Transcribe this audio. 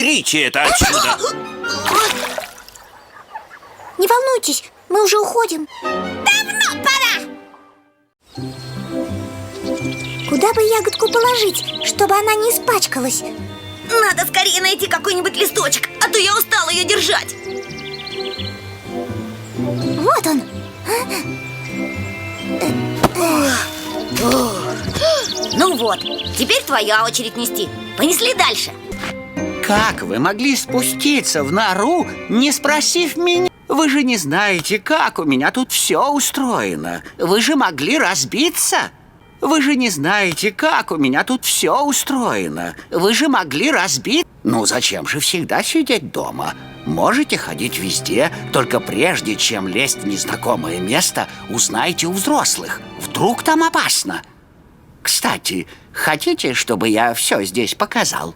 Уберите это отсюда! Не волнуйтесь, мы уже уходим. Давно пора! Куда бы ягодку положить, чтобы она не испачкалась? Надо скорее найти какой-нибудь листочек, а то я устала ее держать. Вот он. Ну вот, теперь твоя очередь нести. Понесли дальше. Как вы могли спуститься в нору, не спросив меня? Вы же не знаете, как у меня тут все устроено. Вы же могли разбиться. Вы же не знаете, как у меня тут все устроено. Вы же могли разбить. Ну, зачем же всегда сидеть дома? Можете ходить везде, только прежде чем лезть в незнакомое место, узнайте у взрослых. Вдруг там опасно. Кстати, хотите, чтобы я все здесь показал?